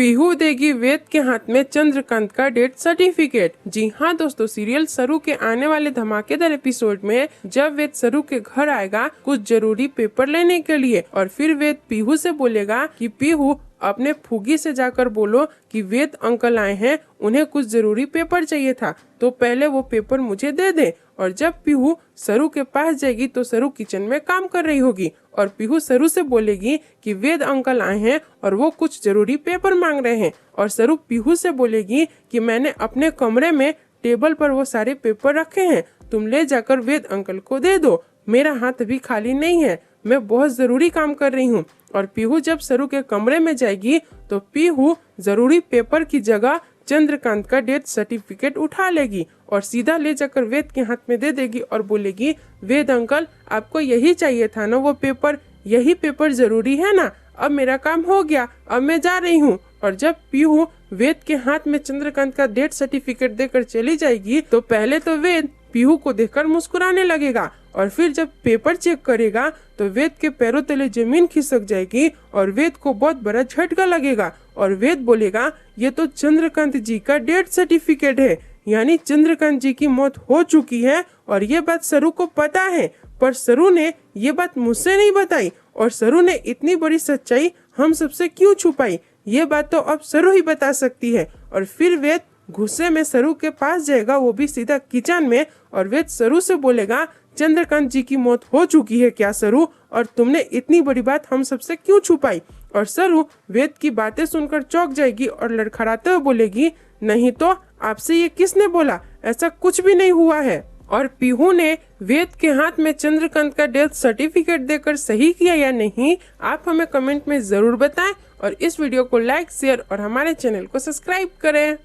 पीहू देगी वेद के हाथ में चंद्रकांत का डेथ सर्टिफिकेट। जी हाँ दोस्तों, सीरियल सरू के आने वाले धमाकेदार एपिसोड में जब वेद सरू के घर आएगा कुछ जरूरी पेपर लेने के लिए, और फिर वेद पीहू से बोलेगा कि पीहू अपने फूगी से जाकर बोलो कि वेद अंकल आए हैं, उन्हें कुछ जरूरी पेपर चाहिए था, तो पहले वो पेपर मुझे दे दे। और जब पीहू सरू के पास जाएगी तो सरू किचन में काम कर रही होगी और पीहू सरू से बोलेगी कि वेद अंकल आए हैं और वो कुछ जरूरी पेपर मांग रहे हैं, और सरू पीहू से बोलेगी कि मैंने अपने कमरे में टेबल पर वो सारे पेपर रखे हैं, तुम ले जाकर वेद अंकल को दे दो, मेरा हाथ अभी खाली नहीं है, मैं बहुत जरूरी काम कर रही हूँ। और पीहू जब सरू के कमरे में जाएगी तो पीहू जरूरी पेपर की जगह चंद्रकांत का डेथ सर्टिफिकेट उठा लेगी और सीधा ले जाकर वेद के हाथ में दे देगी और बोलेगी, वेद अंकल आपको यही चाहिए था ना वो पेपर, यही पेपर जरूरी है ना, अब मेरा काम हो गया, अब मैं जा रही हूँ। और जब पीहू वेद के हाथ में चंद्रकांत का डेथ सर्टिफिकेट देकर चली जाएगी तो पहले तो वेद पीहू को देखकर मुस्कुराने लगेगा, और फिर जब पेपर चेक करेगा तो वेद के पैरों तले जमीन खिसक जाएगी और वेद को बहुत बड़ा झटका लगेगा और वेद बोलेगा, ये तो चंद्रकांत जी का डेथ सर्टिफिकेट है, यानी चंद्रकांत जी की मौत हो चुकी है। और ये बात सरू को पता है, पर सरू ने ये बात मुझसे नहीं बताई, और सरू ने इतनी बड़ी सच्चाई हम सबसे क्यों छुपाई, ये बात तो अब सरू ही बता सकती है। और फिर वेद गुस्से में सरू के पास जाएगा, वो भी सीधा किचन में, और वेद सरू से बोलेगा, चंद्रकांत जी की मौत हो चुकी है क्या सरू, और तुमने इतनी बड़ी बात हम सबसे क्यों छुपाई। और सरू वेद की बातें सुनकर चौंक जाएगी और लड़खड़ाते हुए बोलेगी, नहीं तो आपसे ये किसने बोला, ऐसा कुछ भी नहीं हुआ है। और पीहू ने वेद के हाथ में चंद्रकांत का डेथ सर्टिफिकेट देकर सही किया या नहीं, आप हमें कमेंट में जरूर बताएं, और इस वीडियो को लाइक शेयर और हमारे चैनल को सब्सक्राइब करें।